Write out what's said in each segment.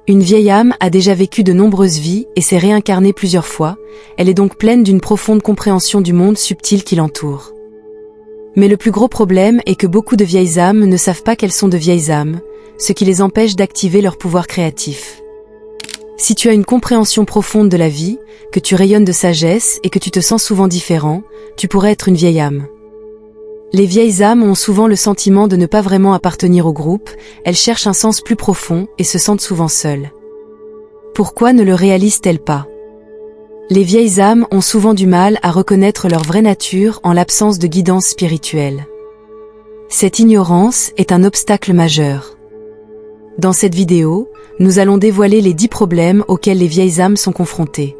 Une vieille âme a déjà vécu de nombreuses vies et s'est réincarnée plusieurs fois, elle est donc pleine d'une profonde compréhension du monde subtil qui l'entoure. Mais le plus gros problème est que beaucoup de vieilles âmes ne savent pas qu'elles sont de vieilles âmes, ce qui les empêche d'activer leur pouvoir créatif. Si tu as une compréhension profonde de la vie, que tu rayonnes de sagesse et que tu te sens souvent différent, tu pourrais être une vieille âme. Les vieilles âmes ont souvent le sentiment de ne pas vraiment appartenir au groupe, elles cherchent un sens plus profond et se sentent souvent seules. Pourquoi ne le réalisent-elles pas? Les vieilles âmes ont souvent du mal à reconnaître leur vraie nature en l'absence de guidance spirituelle. Cette ignorance est un obstacle majeur. Dans cette vidéo, nous allons dévoiler les 10 problèmes auxquels les vieilles âmes sont confrontées.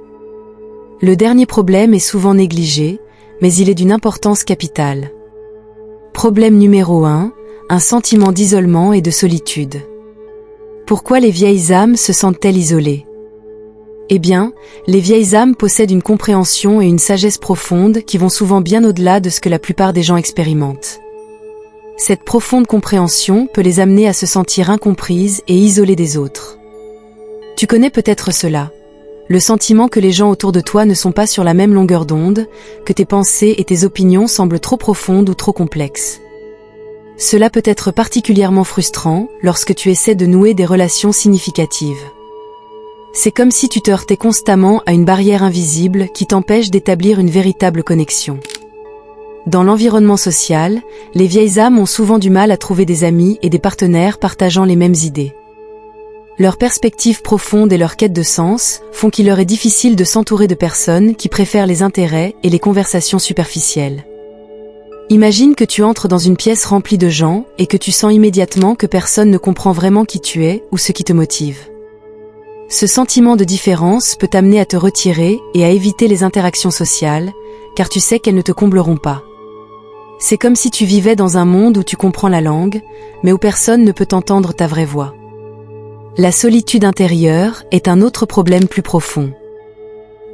Le dernier problème est souvent négligé, mais il est d'une importance capitale. Problème numéro 1, un sentiment d'isolement et de solitude. Pourquoi les vieilles âmes se sentent-elles isolées? Eh bien, les vieilles âmes possèdent une compréhension et une sagesse profonde qui vont souvent bien au-delà de ce que la plupart des gens expérimentent. Cette profonde compréhension peut les amener à se sentir incomprises et isolées des autres. Tu connais peut-être cela. Le sentiment que les gens autour de toi ne sont pas sur la même longueur d'onde, que tes pensées et tes opinions semblent trop profondes ou trop complexes. Cela peut être particulièrement frustrant lorsque tu essaies de nouer des relations significatives. C'est comme si tu te heurtais constamment à une barrière invisible qui t'empêche d'établir une véritable connexion. Dans l'environnement social, les vieilles âmes ont souvent du mal à trouver des amis et des partenaires partageant les mêmes idées. Leurs perspectives profondes et leur quête de sens font qu'il leur est difficile de s'entourer de personnes qui préfèrent les intérêts et les conversations superficielles. Imagine que tu entres dans une pièce remplie de gens et que tu sens immédiatement que personne ne comprend vraiment qui tu es ou ce qui te motive. Ce sentiment de différence peut t'amener à te retirer et à éviter les interactions sociales, car tu sais qu'elles ne te combleront pas. C'est comme si tu vivais dans un monde où tu comprends la langue, mais où personne ne peut entendre ta vraie voix. La solitude intérieure est un autre problème plus profond.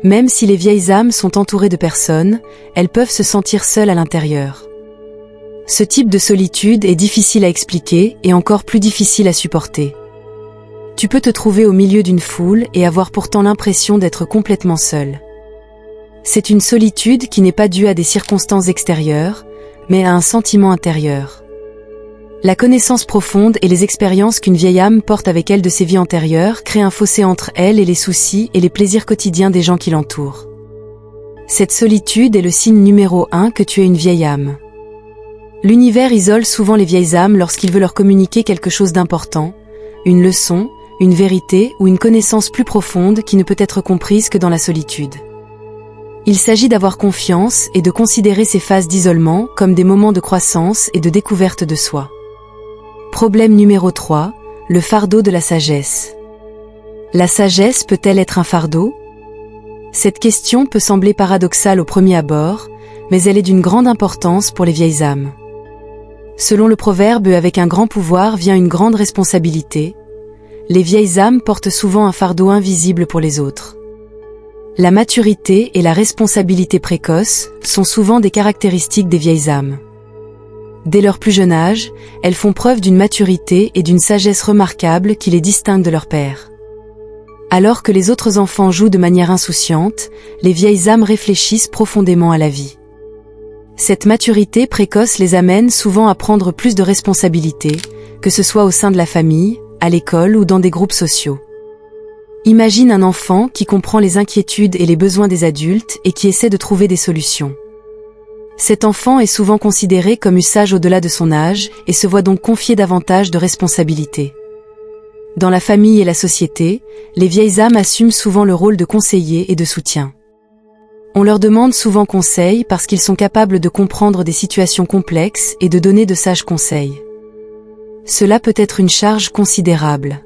Même si les vieilles âmes sont entourées de personnes, elles peuvent se sentir seules à l'intérieur. Ce type de solitude est difficile à expliquer et encore plus difficile à supporter. Tu peux te trouver au milieu d'une foule et avoir pourtant l'impression d'être complètement seul. C'est une solitude qui n'est pas due à des circonstances extérieures, mais à un sentiment intérieur. La connaissance profonde et les expériences qu'une vieille âme porte avec elle de ses vies antérieures créent un fossé entre elle et les soucis et les plaisirs quotidiens des gens qui l'entourent. Cette solitude est le signe numéro 1 que tu es une vieille âme. L'univers isole souvent les vieilles âmes lorsqu'il veut leur communiquer quelque chose d'important, une leçon, une vérité ou une connaissance plus profonde qui ne peut être comprise que dans la solitude. Il s'agit d'avoir confiance et de considérer ces phases d'isolement comme des moments de croissance et de découverte de soi. Problème numéro 3, le fardeau de la sagesse. La sagesse peut-elle être un fardeau? Cette question peut sembler paradoxale au premier abord, mais elle est d'une grande importance pour les vieilles âmes. Selon le proverbe « avec un grand pouvoir vient une grande responsabilité », les vieilles âmes portent souvent un fardeau invisible pour les autres. La maturité et la responsabilité précoce sont souvent des caractéristiques des vieilles âmes. Dès leur plus jeune âge, elles font preuve d'une maturité et d'une sagesse remarquables qui les distinguent de leur père. Alors que les autres enfants jouent de manière insouciante, les vieilles âmes réfléchissent profondément à la vie. Cette maturité précoce les amène souvent à prendre plus de responsabilités, que ce soit au sein de la famille, à l'école ou dans des groupes sociaux. Imagine un enfant qui comprend les inquiétudes et les besoins des adultes et qui essaie de trouver des solutions. Cet enfant est souvent considéré comme sage au-delà de son âge et se voit donc confier davantage de responsabilités. Dans la famille et la société, les vieilles âmes assument souvent le rôle de conseiller et de soutien. On leur demande souvent conseil parce qu'ils sont capables de comprendre des situations complexes et de donner de sages conseils. Cela peut être une charge considérable.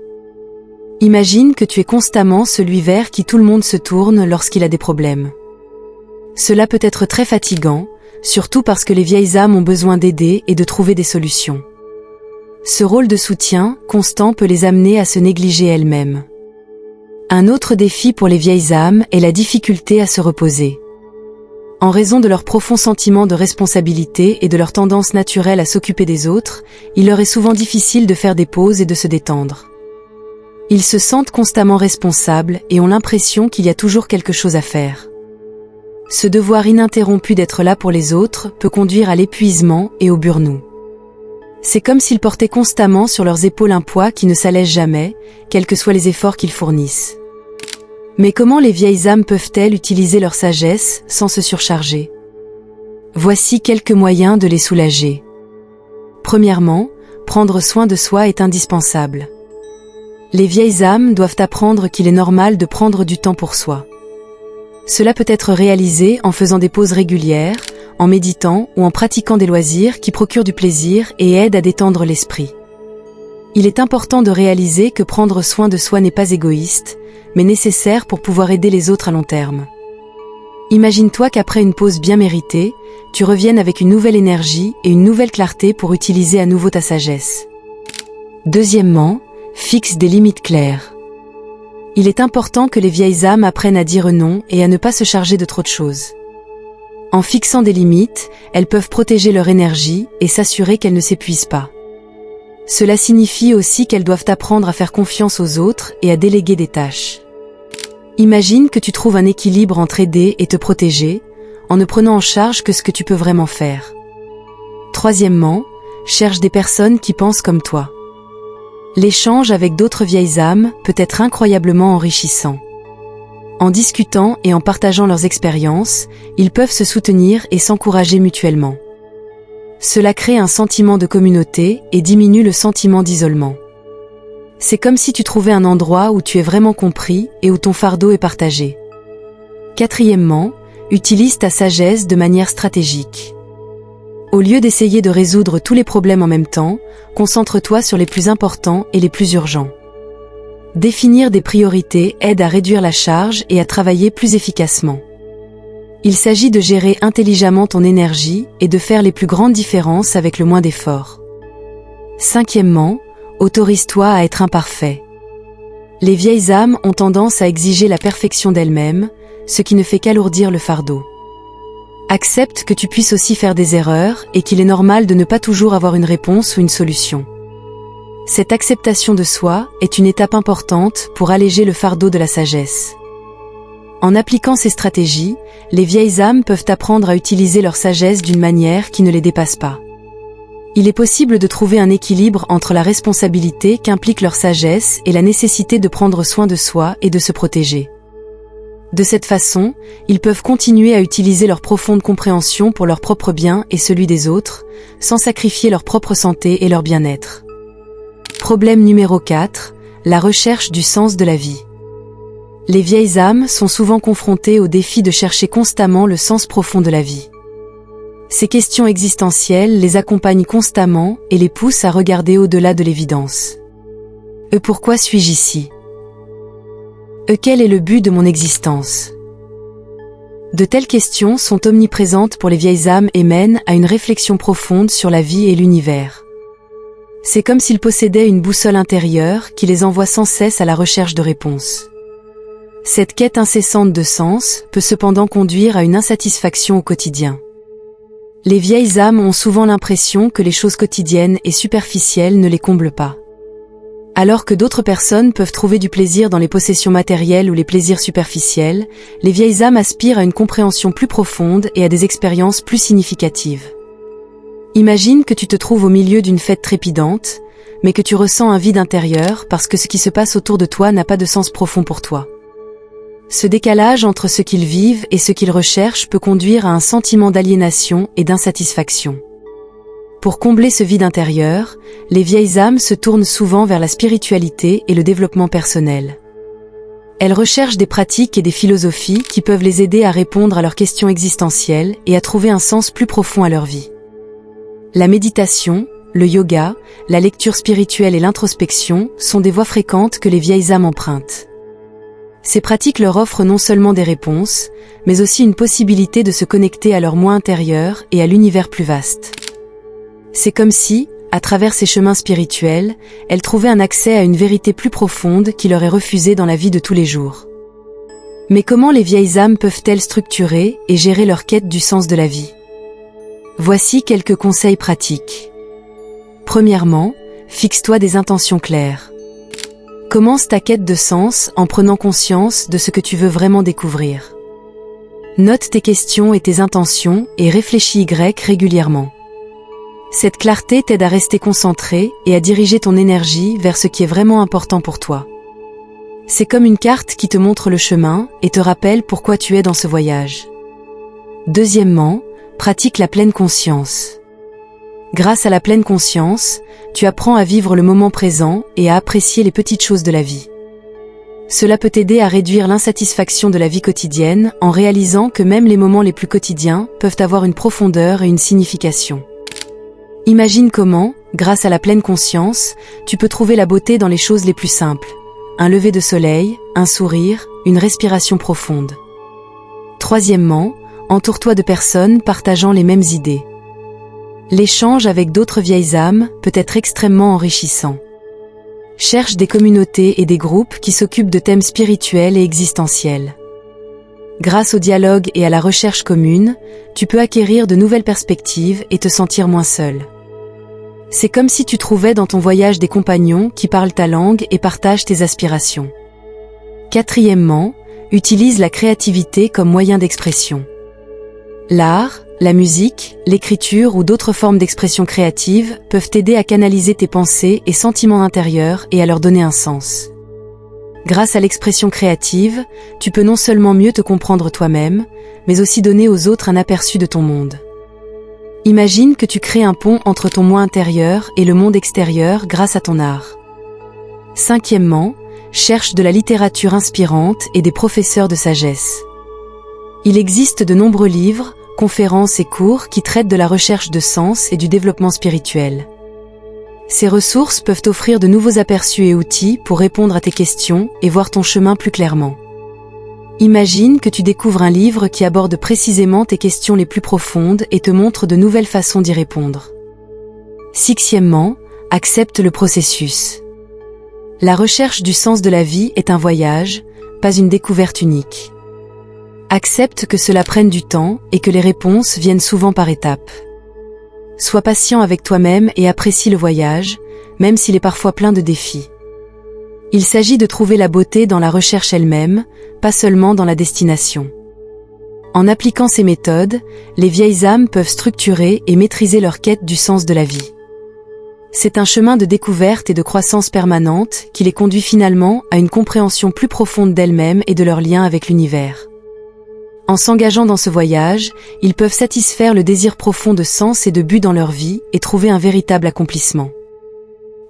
Imagine que tu es constamment celui vers qui tout le monde se tourne lorsqu'il a des problèmes. Cela peut être très fatigant, surtout parce que les vieilles âmes ont besoin d'aider et de trouver des solutions. Ce rôle de soutien constant peut les amener à se négliger elles-mêmes. Un autre défi pour les vieilles âmes est la difficulté à se reposer. En raison de leur profond sentiment de responsabilité et de leur tendance naturelle à s'occuper des autres, il leur est souvent difficile de faire des pauses et de se détendre. Ils se sentent constamment responsables et ont l'impression qu'il y a toujours quelque chose à faire. Ce devoir ininterrompu d'être là pour les autres peut conduire à l'épuisement et au burn-out. C'est comme s'ils portaient constamment sur leurs épaules un poids qui ne s'allège jamais, quels que soient les efforts qu'ils fournissent. Mais comment les vieilles âmes peuvent-elles utiliser leur sagesse sans se surcharger? Voici quelques moyens de les soulager. Premièrement, prendre soin de soi est indispensable. Les vieilles âmes doivent apprendre qu'il est normal de prendre du temps pour soi. Cela peut être réalisé en faisant des pauses régulières, en méditant ou en pratiquant des loisirs qui procurent du plaisir et aident à détendre l'esprit. Il est important de réaliser que prendre soin de soi n'est pas égoïste, mais nécessaire pour pouvoir aider les autres à long terme. Imagine-toi qu'après une pause bien méritée, tu reviennes avec une nouvelle énergie et une nouvelle clarté pour utiliser à nouveau ta sagesse. Deuxièmement, fixe des limites claires. Il est important que les vieilles âmes apprennent à dire non et à ne pas se charger de trop de choses. En fixant des limites, elles peuvent protéger leur énergie et s'assurer qu'elles ne s'épuisent pas. Cela signifie aussi qu'elles doivent apprendre à faire confiance aux autres et à déléguer des tâches. Imagine que tu trouves un équilibre entre aider et te protéger, en ne prenant en charge que ce que tu peux vraiment faire. Troisièmement, cherche des personnes qui pensent comme toi. L'échange avec d'autres vieilles âmes peut être incroyablement enrichissant. En discutant et en partageant leurs expériences, ils peuvent se soutenir et s'encourager mutuellement. Cela crée un sentiment de communauté et diminue le sentiment d'isolement. C'est comme si tu trouvais un endroit où tu es vraiment compris et où ton fardeau est partagé. Quatrièmement, utilise ta sagesse de manière stratégique. Au lieu d'essayer de résoudre tous les problèmes en même temps, concentre-toi sur les plus importants et les plus urgents. Définir des priorités aide à réduire la charge et à travailler plus efficacement. Il s'agit de gérer intelligemment ton énergie et de faire les plus grandes différences avec le moins d'efforts. Cinquièmement, autorise-toi à être imparfait. Les vieilles âmes ont tendance à exiger la perfection d'elles-mêmes, ce qui ne fait qu'alourdir le fardeau. Accepte que tu puisses aussi faire des erreurs et qu'il est normal de ne pas toujours avoir une réponse ou une solution. Cette acceptation de soi est une étape importante pour alléger le fardeau de la sagesse. En appliquant ces stratégies, les vieilles âmes peuvent apprendre à utiliser leur sagesse d'une manière qui ne les dépasse pas. Il est possible de trouver un équilibre entre la responsabilité qu'implique leur sagesse et la nécessité de prendre soin de soi et de se protéger. De cette façon, ils peuvent continuer à utiliser leur profonde compréhension pour leur propre bien et celui des autres, sans sacrifier leur propre santé et leur bien-être. Problème numéro 4, la recherche du sens de la vie. Les vieilles âmes sont souvent confrontées au défi de chercher constamment le sens profond de la vie. Ces questions existentielles les accompagnent constamment et les poussent à regarder au-delà de l'évidence. Pourquoi suis-je ici ? Quel est le but de mon existence? De telles questions sont omniprésentes pour les vieilles âmes et mènent à une réflexion profonde sur la vie et l'univers. C'est comme s'ils possédaient une boussole intérieure qui les envoie sans cesse à la recherche de réponses. Cette quête incessante de sens peut cependant conduire à une insatisfaction au quotidien. Les vieilles âmes ont souvent l'impression que les choses quotidiennes et superficielles ne les comblent pas. Alors que d'autres personnes peuvent trouver du plaisir dans les possessions matérielles ou les plaisirs superficiels, les vieilles âmes aspirent à une compréhension plus profonde et à des expériences plus significatives. Imagine que tu te trouves au milieu d'une fête trépidante, mais que tu ressens un vide intérieur parce que ce qui se passe autour de toi n'a pas de sens profond pour toi. Ce décalage entre ce qu'ils vivent et ce qu'ils recherchent peut conduire à un sentiment d'aliénation et d'insatisfaction. Pour combler ce vide intérieur, les vieilles âmes se tournent souvent vers la spiritualité et le développement personnel. Elles recherchent des pratiques et des philosophies qui peuvent les aider à répondre à leurs questions existentielles et à trouver un sens plus profond à leur vie. La méditation, le yoga, la lecture spirituelle et l'introspection sont des voies fréquentes que les vieilles âmes empruntent. Ces pratiques leur offrent non seulement des réponses, mais aussi une possibilité de se connecter à leur moi intérieur et à l'univers plus vaste. C'est comme si, à travers ces chemins spirituels, elles trouvaient un accès à une vérité plus profonde qui leur est refusée dans la vie de tous les jours. Mais comment les vieilles âmes peuvent-elles structurer et gérer leur quête du sens de la vie? Voici quelques conseils pratiques. Premièrement, fixe-toi des intentions claires. Commence ta quête de sens en prenant conscience de ce que tu veux vraiment découvrir. Note tes questions et tes intentions et réfléchis régulièrement. Cette clarté t'aide à rester concentré et à diriger ton énergie vers ce qui est vraiment important pour toi. C'est comme une carte qui te montre le chemin et te rappelle pourquoi tu es dans ce voyage. Deuxièmement, pratique la pleine conscience. Grâce à la pleine conscience, tu apprends à vivre le moment présent et à apprécier les petites choses de la vie. Cela peut t'aider à réduire l'insatisfaction de la vie quotidienne en réalisant que même les moments les plus quotidiens peuvent avoir une profondeur et une signification. Imagine comment, grâce à la pleine conscience, tu peux trouver la beauté dans les choses les plus simples. Un lever de soleil, un sourire, une respiration profonde. Troisièmement, entoure-toi de personnes partageant les mêmes idées. L'échange avec d'autres vieilles âmes peut être extrêmement enrichissant. Cherche des communautés et des groupes qui s'occupent de thèmes spirituels et existentiels. Grâce au dialogue et à la recherche commune, tu peux acquérir de nouvelles perspectives et te sentir moins seul. C'est comme si tu trouvais dans ton voyage des compagnons qui parlent ta langue et partagent tes aspirations. Quatrièmement, utilise la créativité comme moyen d'expression. L'art, la musique, l'écriture ou d'autres formes d'expression créative peuvent t'aider à canaliser tes pensées et sentiments intérieurs et à leur donner un sens. Grâce à l'expression créative, tu peux non seulement mieux te comprendre toi-même, mais aussi donner aux autres un aperçu de ton monde. Imagine que tu crées un pont entre ton moi intérieur et le monde extérieur grâce à ton art. Cinquièmement, cherche de la littérature inspirante et des professeurs de sagesse. Il existe de nombreux livres, conférences et cours qui traitent de la recherche de sens et du développement spirituel. Ces ressources peuvent t'offrir de nouveaux aperçus et outils pour répondre à tes questions et voir ton chemin plus clairement. Imagine que tu découvres un livre qui aborde précisément tes questions les plus profondes et te montre de nouvelles façons d'y répondre. Sixièmement, accepte le processus. La recherche du sens de la vie est un voyage, pas une découverte unique. Accepte que cela prenne du temps et que les réponses viennent souvent par étapes. Sois patient avec toi-même et apprécie le voyage, même s'il est parfois plein de défis. Il s'agit de trouver la beauté dans la recherche elle-même, pas seulement dans la destination. En appliquant ces méthodes, les vieilles âmes peuvent structurer et maîtriser leur quête du sens de la vie. C'est un chemin de découverte et de croissance permanente qui les conduit finalement à une compréhension plus profonde d'elles-mêmes et de leur lien avec l'univers. En s'engageant dans ce voyage, ils peuvent satisfaire le désir profond de sens et de but dans leur vie et trouver un véritable accomplissement.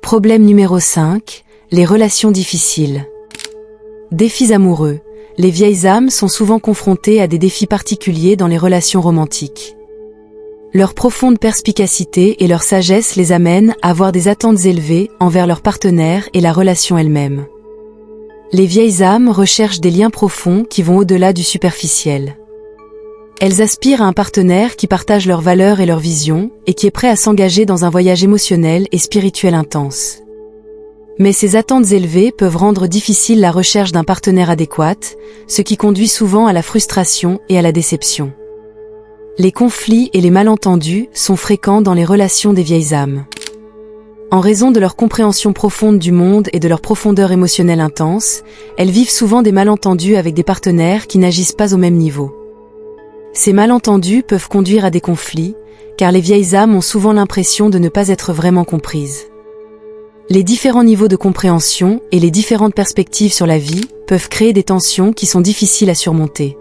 Problème numéro 5, les relations difficiles. Défis amoureux. Les vieilles âmes sont souvent confrontées à des défis particuliers dans les relations romantiques. Leur profonde perspicacité et leur sagesse les amènent à avoir des attentes élevées envers leur partenaire et la relation elle-même. Les vieilles âmes recherchent des liens profonds qui vont au-delà du superficiel. Elles aspirent à un partenaire qui partage leurs valeurs et leurs visions et qui est prêt à s'engager dans un voyage émotionnel et spirituel intense. Mais ces attentes élevées peuvent rendre difficile la recherche d'un partenaire adéquat, ce qui conduit souvent à la frustration et à la déception. Les conflits et les malentendus sont fréquents dans les relations des vieilles âmes. En raison de leur compréhension profonde du monde et de leur profondeur émotionnelle intense, elles vivent souvent des malentendus avec des partenaires qui n'agissent pas au même niveau. Ces malentendus peuvent conduire à des conflits, car les vieilles âmes ont souvent l'impression de ne pas être vraiment comprises. Les différents niveaux de compréhension et les différentes perspectives sur la vie peuvent créer des tensions qui sont difficiles à surmonter.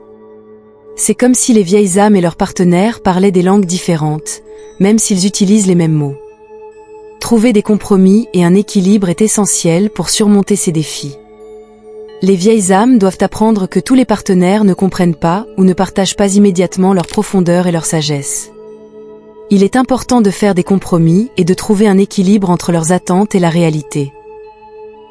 C'est comme si les vieilles âmes et leurs partenaires parlaient des langues différentes, même s'ils utilisent les mêmes mots. Trouver des compromis et un équilibre est essentiel pour surmonter ces défis. Les vieilles âmes doivent apprendre que tous les partenaires ne comprennent pas ou ne partagent pas immédiatement leur profondeur et leur sagesse. Il est important de faire des compromis et de trouver un équilibre entre leurs attentes et la réalité.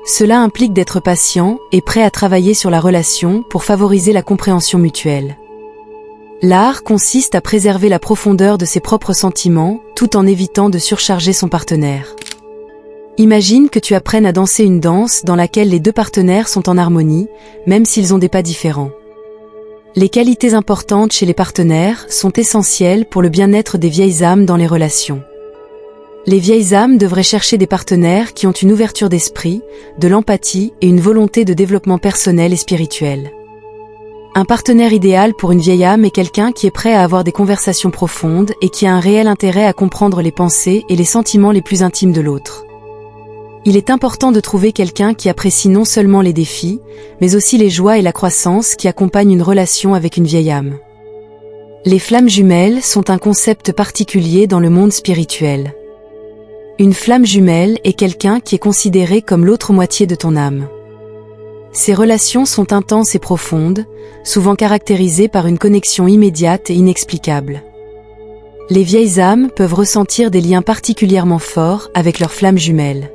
Cela implique d'être patient et prêt à travailler sur la relation pour favoriser la compréhension mutuelle. L'art consiste à préserver la profondeur de ses propres sentiments tout en évitant de surcharger son partenaire. Imagine que tu apprennes à danser une danse dans laquelle les deux partenaires sont en harmonie, même s'ils ont des pas différents. Les qualités importantes chez les partenaires sont essentielles pour le bien-être des vieilles âmes dans les relations. Les vieilles âmes devraient chercher des partenaires qui ont une ouverture d'esprit, de l'empathie et une volonté de développement personnel et spirituel. Un partenaire idéal pour une vieille âme est quelqu'un qui est prêt à avoir des conversations profondes et qui a un réel intérêt à comprendre les pensées et les sentiments les plus intimes de l'autre. Il est important de trouver quelqu'un qui apprécie non seulement les défis, mais aussi les joies et la croissance qui accompagnent une relation avec une vieille âme. Les flammes jumelles sont un concept particulier dans le monde spirituel. Une flamme jumelle est quelqu'un qui est considéré comme l'autre moitié de ton âme. Ces relations sont intenses et profondes, souvent caractérisées par une connexion immédiate et inexplicable. Les vieilles âmes peuvent ressentir des liens particulièrement forts avec leurs flammes jumelles.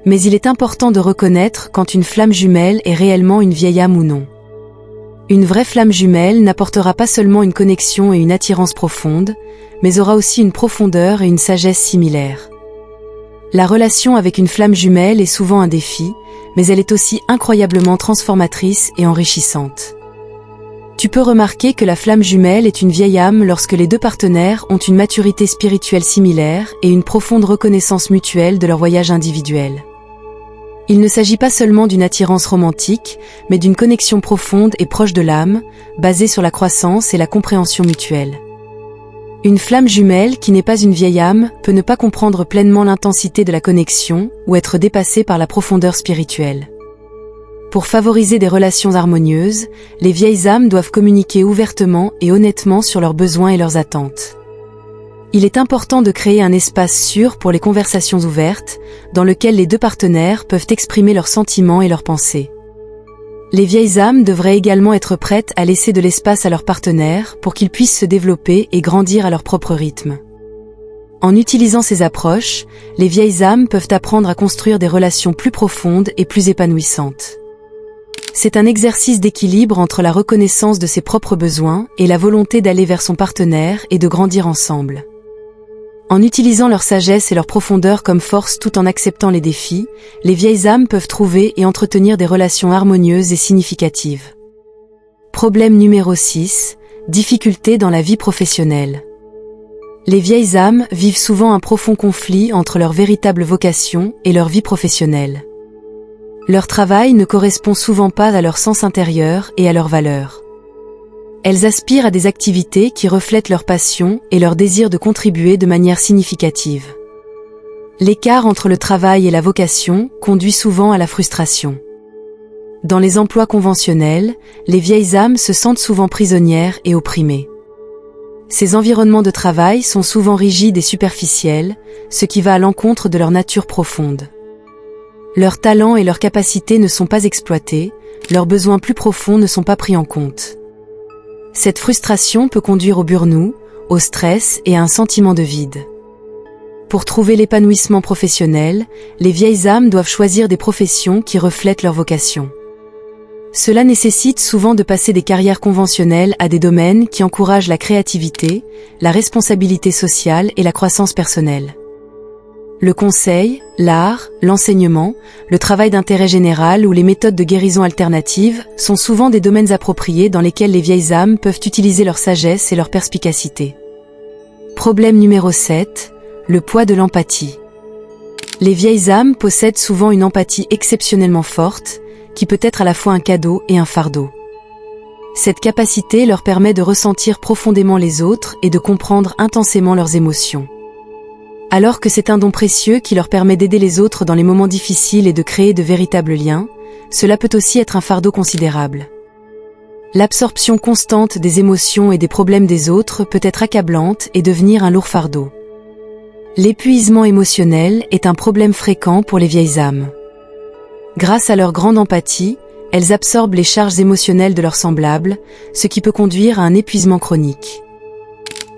Mais il est important de reconnaître quand une flamme jumelle est réellement une vieille âme ou non. Une vraie flamme jumelle n'apportera pas seulement une connexion et une attirance profonde, mais aura aussi une profondeur et une sagesse similaires. La relation avec une flamme jumelle est souvent un défi, mais elle est aussi incroyablement transformatrice et enrichissante. Tu peux remarquer que la flamme jumelle est une vieille âme lorsque les deux partenaires ont une maturité spirituelle similaire et une profonde reconnaissance mutuelle de leur voyage individuel. Il ne s'agit pas seulement d'une attirance romantique, mais d'une connexion profonde et proche de l'âme, basée sur la croissance et la compréhension mutuelle. Une flamme jumelle qui n'est pas une vieille âme peut ne pas comprendre pleinement l'intensité de la connexion ou être dépassée par la profondeur spirituelle. Pour favoriser des relations harmonieuses, les vieilles âmes doivent communiquer ouvertement et honnêtement sur leurs besoins et leurs attentes. Il est important de créer un espace sûr pour les conversations ouvertes, dans lequel les deux partenaires peuvent exprimer leurs sentiments et leurs pensées. Les vieilles âmes devraient également être prêtes à laisser de l'espace à leurs partenaires pour qu'ils puissent se développer et grandir à leur propre rythme. En utilisant ces approches, les vieilles âmes peuvent apprendre à construire des relations plus profondes et plus épanouissantes. C'est un exercice d'équilibre entre la reconnaissance de ses propres besoins et la volonté d'aller vers son partenaire et de grandir ensemble. En utilisant leur sagesse et leur profondeur comme force tout en acceptant les défis, les vieilles âmes peuvent trouver et entretenir des relations harmonieuses et significatives. Problème numéro 6, difficultés dans la vie professionnelle. Les vieilles âmes vivent souvent un profond conflit entre leur véritable vocation et leur vie professionnelle. Leur travail ne correspond souvent pas à leur sens intérieur et à leurs valeurs. Elles aspirent à des activités qui reflètent leur passion et leur désir de contribuer de manière significative. L'écart entre le travail et la vocation conduit souvent à la frustration. Dans les emplois conventionnels, les vieilles âmes se sentent souvent prisonnières et opprimées. Ces environnements de travail sont souvent rigides et superficiels, ce qui va à l'encontre de leur nature profonde. Leurs talents et leurs capacités ne sont pas exploités, leurs besoins plus profonds ne sont pas pris en compte. Cette frustration peut conduire au burn-out, au stress et à un sentiment de vide. Pour trouver l'épanouissement professionnel, les vieilles âmes doivent choisir des professions qui reflètent leur vocation. Cela nécessite souvent de passer des carrières conventionnelles à des domaines qui encouragent la créativité, la responsabilité sociale et la croissance personnelle. Le conseil, l'art, l'enseignement, le travail d'intérêt général ou les méthodes de guérison alternatives sont souvent des domaines appropriés dans lesquels les vieilles âmes peuvent utiliser leur sagesse et leur perspicacité. Problème numéro 7, le poids de l'empathie. Les vieilles âmes possèdent souvent une empathie exceptionnellement forte, qui peut être à la fois un cadeau et un fardeau. Cette capacité leur permet de ressentir profondément les autres et de comprendre intensément leurs émotions. Alors que c'est un don précieux qui leur permet d'aider les autres dans les moments difficiles et de créer de véritables liens, cela peut aussi être un fardeau considérable. L'absorption constante des émotions et des problèmes des autres peut être accablante et devenir un lourd fardeau. L'épuisement émotionnel est un problème fréquent pour les vieilles âmes. Grâce à leur grande empathie, elles absorbent les charges émotionnelles de leurs semblables, ce qui peut conduire à un épuisement chronique.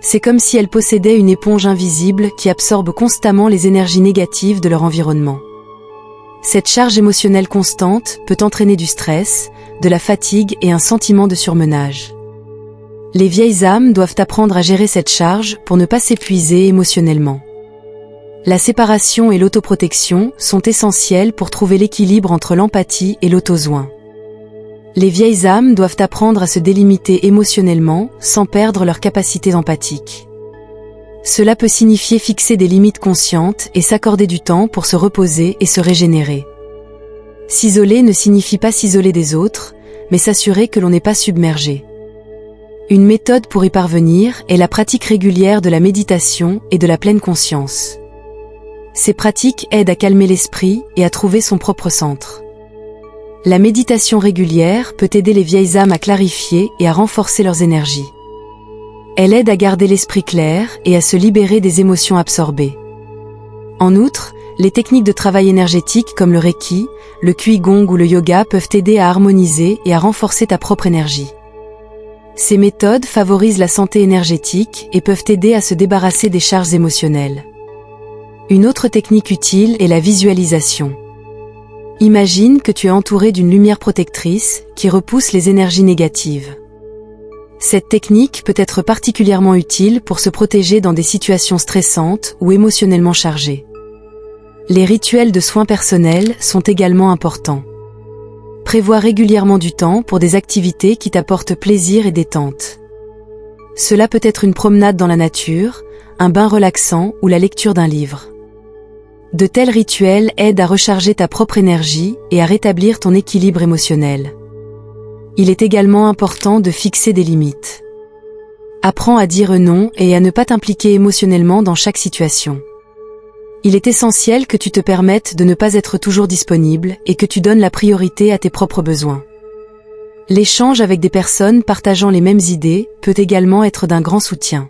C'est comme si elles possédaient une éponge invisible qui absorbe constamment les énergies négatives de leur environnement. Cette charge émotionnelle constante peut entraîner du stress, de la fatigue et un sentiment de surmenage. Les vieilles âmes doivent apprendre à gérer cette charge pour ne pas s'épuiser émotionnellement. La séparation et l'autoprotection sont essentielles pour trouver l'équilibre entre l'empathie et l'auto-soin. Les vieilles âmes doivent apprendre à se délimiter émotionnellement sans perdre leur capacité empathique. Cela peut signifier fixer des limites conscientes et s'accorder du temps pour se reposer et se régénérer. S'isoler ne signifie pas s'isoler des autres, mais s'assurer que l'on n'est pas submergé. Une méthode pour y parvenir est la pratique régulière de la méditation et de la pleine conscience. Ces pratiques aident à calmer l'esprit et à trouver son propre centre. La méditation régulière peut aider les vieilles âmes à clarifier et à renforcer leurs énergies. Elle aide à garder l'esprit clair et à se libérer des émotions absorbées. En outre, les techniques de travail énergétique comme le Reiki, le Qigong ou le yoga peuvent t'aider à harmoniser et à renforcer ta propre énergie. Ces méthodes favorisent la santé énergétique et peuvent t'aider à se débarrasser des charges émotionnelles. Une autre technique utile est la visualisation. Imagine que tu es entouré d'une lumière protectrice qui repousse les énergies négatives. Cette technique peut être particulièrement utile pour se protéger dans des situations stressantes ou émotionnellement chargées. Les rituels de soins personnels sont également importants. Prévois régulièrement du temps pour des activités qui t'apportent plaisir et détente. Cela peut être une promenade dans la nature, un bain relaxant ou la lecture d'un livre. De tels rituels aident à recharger ta propre énergie et à rétablir ton équilibre émotionnel. Il est également important de fixer des limites. Apprends à dire non et à ne pas t'impliquer émotionnellement dans chaque situation. Il est essentiel que tu te permettes de ne pas être toujours disponible et que tu donnes la priorité à tes propres besoins. L'échange avec des personnes partageant les mêmes idées peut également être d'un grand soutien.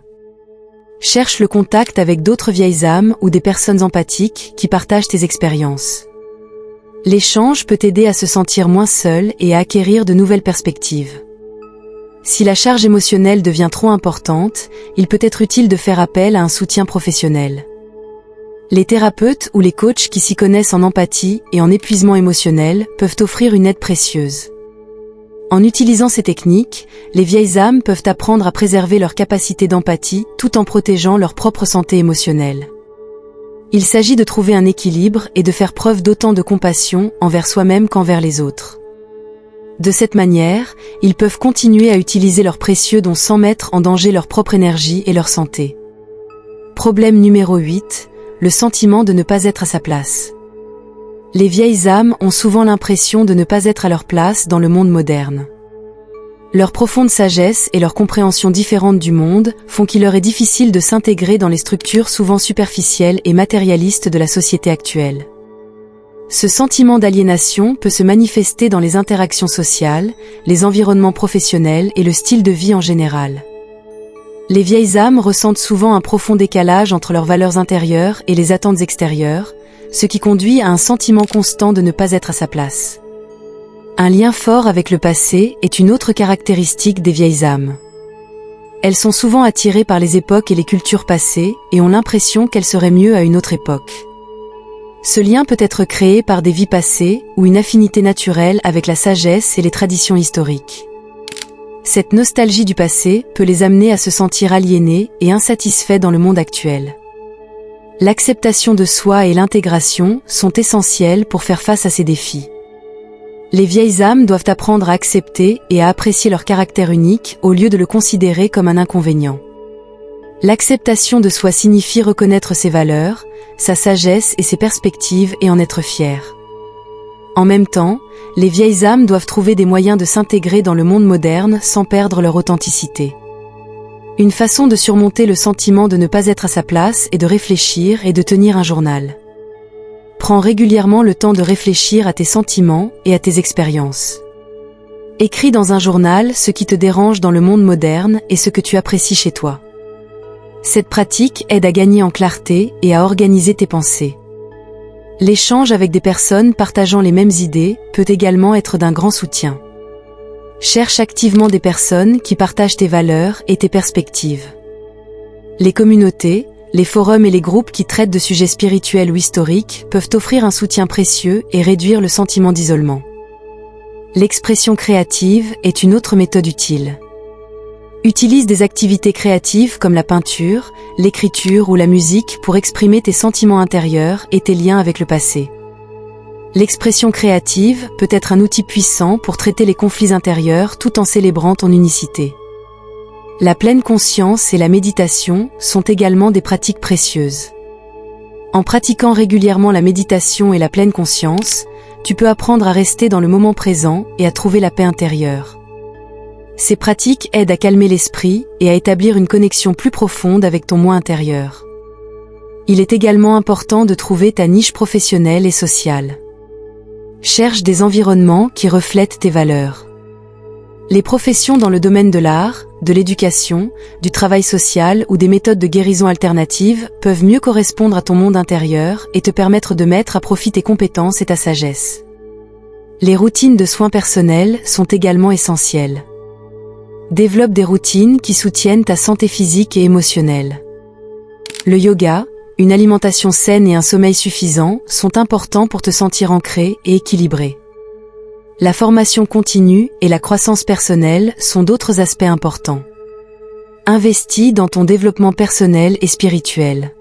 Cherche le contact avec d'autres vieilles âmes ou des personnes empathiques qui partagent tes expériences. L'échange peut t'aider à se sentir moins seul et à acquérir de nouvelles perspectives. Si la charge émotionnelle devient trop importante, il peut être utile de faire appel à un soutien professionnel. Les thérapeutes ou les coachs qui s'y connaissent en empathie et en épuisement émotionnel peuvent offrir une aide précieuse. En utilisant ces techniques, les vieilles âmes peuvent apprendre à préserver leur capacité d'empathie tout en protégeant leur propre santé émotionnelle. Il s'agit de trouver un équilibre et de faire preuve d'autant de compassion envers soi-même qu'envers les autres. De cette manière, ils peuvent continuer à utiliser leurs précieux dons sans mettre en danger leur propre énergie et leur santé. Problème numéro 8, le sentiment de ne pas être à sa place. Les vieilles âmes ont souvent l'impression de ne pas être à leur place dans le monde moderne. Leur profonde sagesse et leur compréhension différente du monde font qu'il leur est difficile de s'intégrer dans les structures souvent superficielles et matérialistes de la société actuelle. Ce sentiment d'aliénation peut se manifester dans les interactions sociales, les environnements professionnels et le style de vie en général. Les vieilles âmes ressentent souvent un profond décalage entre leurs valeurs intérieures et les attentes extérieures, ce qui conduit à un sentiment constant de ne pas être à sa place. Un lien fort avec le passé est une autre caractéristique des vieilles âmes. Elles sont souvent attirées par les époques et les cultures passées et ont l'impression qu'elles seraient mieux à une autre époque. Ce lien peut être créé par des vies passées ou une affinité naturelle avec la sagesse et les traditions historiques. Cette nostalgie du passé peut les amener à se sentir aliénés et insatisfaits dans le monde actuel. L'acceptation de soi et l'intégration sont essentielles pour faire face à ces défis. Les vieilles âmes doivent apprendre à accepter et à apprécier leur caractère unique au lieu de le considérer comme un inconvénient. L'acceptation de soi signifie reconnaître ses valeurs, sa sagesse et ses perspectives et en être fier. En même temps, les vieilles âmes doivent trouver des moyens de s'intégrer dans le monde moderne sans perdre leur authenticité. Une façon de surmonter le sentiment de ne pas être à sa place est de réfléchir et de tenir un journal. Prends régulièrement le temps de réfléchir à tes sentiments et à tes expériences. Écris dans un journal ce qui te dérange dans le monde moderne et ce que tu apprécies chez toi. Cette pratique aide à gagner en clarté et à organiser tes pensées. L'échange avec des personnes partageant les mêmes idées peut également être d'un grand soutien. Cherche activement des personnes qui partagent tes valeurs et tes perspectives. Les communautés, les forums et les groupes qui traitent de sujets spirituels ou historiques peuvent offrir un soutien précieux et réduire le sentiment d'isolement. L'expression créative est une autre méthode utile. Utilise des activités créatives comme la peinture, l'écriture ou la musique pour exprimer tes sentiments intérieurs et tes liens avec le passé. L'expression créative peut être un outil puissant pour traiter les conflits intérieurs tout en célébrant ton unicité. La pleine conscience et la méditation sont également des pratiques précieuses. En pratiquant régulièrement la méditation et la pleine conscience, tu peux apprendre à rester dans le moment présent et à trouver la paix intérieure. Ces pratiques aident à calmer l'esprit et à établir une connexion plus profonde avec ton moi intérieur. Il est également important de trouver ta niche professionnelle et sociale. Cherche des environnements qui reflètent tes valeurs. Les professions dans le domaine de l'art, de l'éducation, du travail social ou des méthodes de guérison alternatives peuvent mieux correspondre à ton monde intérieur et te permettre de mettre à profit tes compétences et ta sagesse. Les routines de soins personnels sont également essentielles. Développe des routines qui soutiennent ta santé physique et émotionnelle. Le yoga, une alimentation saine et un sommeil suffisant sont importants pour te sentir ancré et équilibré. La formation continue et la croissance personnelle sont d'autres aspects importants. Investis dans ton développement personnel et spirituel.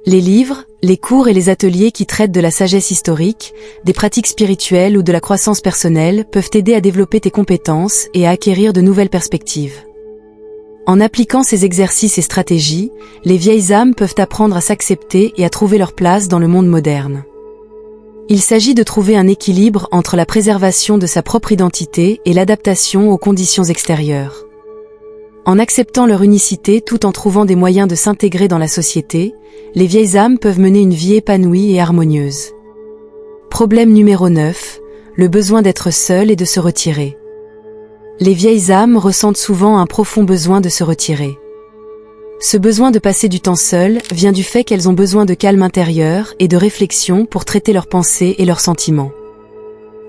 Les livres, les cours et les ateliers qui traitent de la sagesse historique, des pratiques spirituelles ou de la croissance personnelle peuvent t'aider à développer tes compétences et à acquérir de nouvelles perspectives. En appliquant ces exercices et stratégies, les vieilles âmes peuvent apprendre à s'accepter et à trouver leur place dans le monde moderne. Il s'agit de trouver un équilibre entre la préservation de sa propre identité et l'adaptation aux conditions extérieures. En acceptant leur unicité tout en trouvant des moyens de s'intégrer dans la société, les vieilles âmes peuvent mener une vie épanouie et harmonieuse. Problème numéro 9, le besoin d'être seul et de se retirer. Les vieilles âmes ressentent souvent un profond besoin de se retirer. Ce besoin de passer du temps seul vient du fait qu'elles ont besoin de calme intérieur et de réflexion pour traiter leurs pensées et leurs sentiments.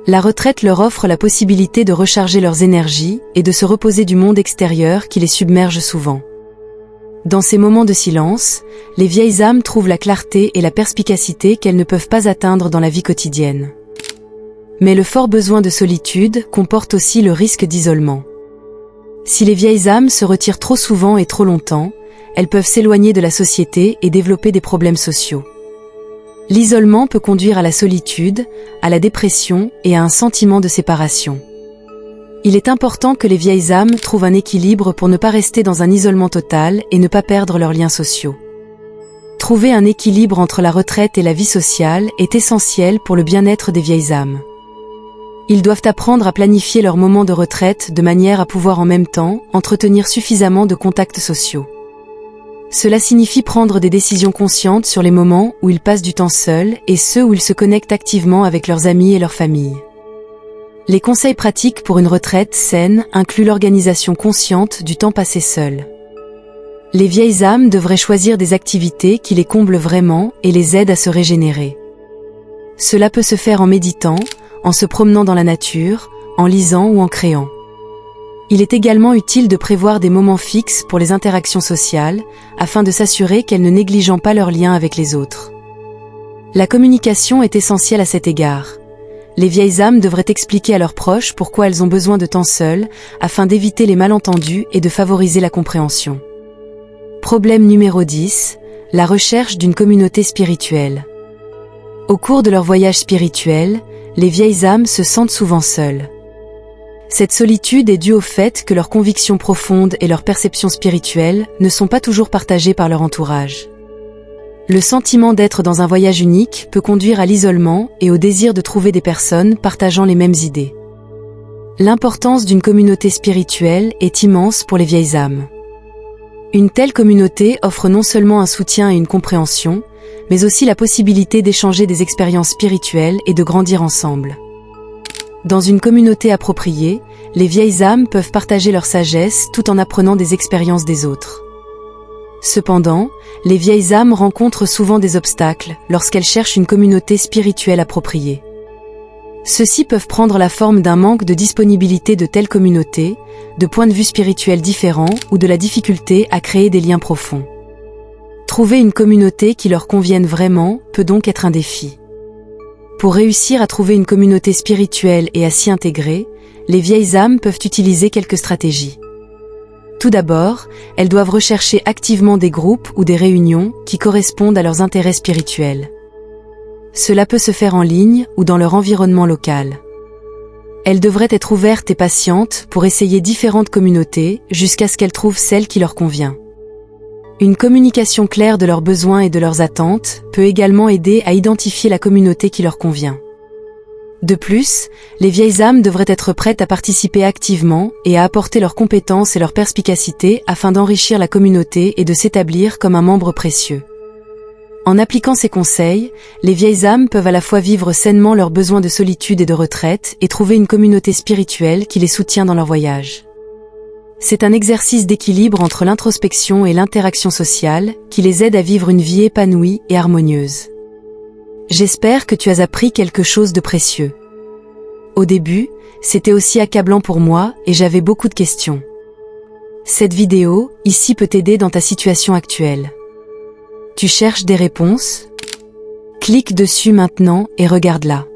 La retraite leur offre la possibilité de recharger leurs énergies et de se reposer du monde extérieur qui les submerge souvent. Dans ces moments de silence, les vieilles âmes trouvent la clarté et la perspicacité qu'elles ne peuvent pas atteindre dans la vie quotidienne. Mais le fort besoin de solitude comporte aussi le risque d'isolement. Si les vieilles âmes se retirent trop souvent et trop longtemps, elles peuvent s'éloigner de la société et développer des problèmes sociaux. L'isolement peut conduire à la solitude, à la dépression et à un sentiment de séparation. Il est important que les vieilles âmes trouvent un équilibre pour ne pas rester dans un isolement total et ne pas perdre leurs liens sociaux. Trouver un équilibre entre la retraite et la vie sociale est essentiel pour le bien-être des vieilles âmes. Ils doivent apprendre à planifier leurs moments de retraite de manière à pouvoir en même temps entretenir suffisamment de contacts sociaux. Cela signifie prendre des décisions conscientes sur les moments où ils passent du temps seuls et ceux où ils se connectent activement avec leurs amis et leur famille. Les conseils pratiques pour une retraite saine incluent l'organisation consciente du temps passé seul. Les vieilles âmes devraient choisir des activités qui les comblent vraiment et les aident à se régénérer. Cela peut se faire en méditant, en se promenant dans la nature, en lisant ou en créant. Il est également utile de prévoir des moments fixes pour les interactions sociales, afin de s'assurer qu'elles ne négligent pas leurs liens avec les autres. La communication est essentielle à cet égard. Les vieilles âmes devraient expliquer à leurs proches pourquoi elles ont besoin de temps seules, afin d'éviter les malentendus et de favoriser la compréhension. Problème numéro 10, la recherche d'une communauté spirituelle. Au cours de leur voyage spirituel, les vieilles âmes se sentent souvent seules. Cette solitude est due au fait que leurs convictions profondes et leurs perceptions spirituelles ne sont pas toujours partagées par leur entourage. Le sentiment d'être dans un voyage unique peut conduire à l'isolement et au désir de trouver des personnes partageant les mêmes idées. L'importance d'une communauté spirituelle est immense pour les vieilles âmes. Une telle communauté offre non seulement un soutien et une compréhension, mais aussi la possibilité d'échanger des expériences spirituelles et de grandir ensemble. Dans une communauté appropriée, les vieilles âmes peuvent partager leur sagesse tout en apprenant des expériences des autres. Cependant, les vieilles âmes rencontrent souvent des obstacles lorsqu'elles cherchent une communauté spirituelle appropriée. Ceux-ci peuvent prendre la forme d'un manque de disponibilité de telles communautés, de points de vue spirituels différents ou de la difficulté à créer des liens profonds. Trouver une communauté qui leur convienne vraiment peut donc être un défi. Pour réussir à trouver une communauté spirituelle et à s'y intégrer, les vieilles âmes peuvent utiliser quelques stratégies. Tout d'abord, elles doivent rechercher activement des groupes ou des réunions qui correspondent à leurs intérêts spirituels. Cela peut se faire en ligne ou dans leur environnement local. Elles devraient être ouvertes et patientes pour essayer différentes communautés jusqu'à ce qu'elles trouvent celle qui leur convient. Une communication claire de leurs besoins et de leurs attentes peut également aider à identifier la communauté qui leur convient. De plus, les vieilles âmes devraient être prêtes à participer activement et à apporter leurs compétences et leur perspicacité afin d'enrichir la communauté et de s'établir comme un membre précieux. En appliquant ces conseils, les vieilles âmes peuvent à la fois vivre sainement leurs besoins de solitude et de retraite et trouver une communauté spirituelle qui les soutient dans leur voyage. C'est un exercice d'équilibre entre l'introspection et l'interaction sociale qui les aide à vivre une vie épanouie et harmonieuse. J'espère que tu as appris quelque chose de précieux. Au début, c'était aussi accablant pour moi et j'avais beaucoup de questions. Cette vidéo, ici, peut t'aider dans ta situation actuelle. Tu cherches des réponses? Clique dessus maintenant et regarde-la.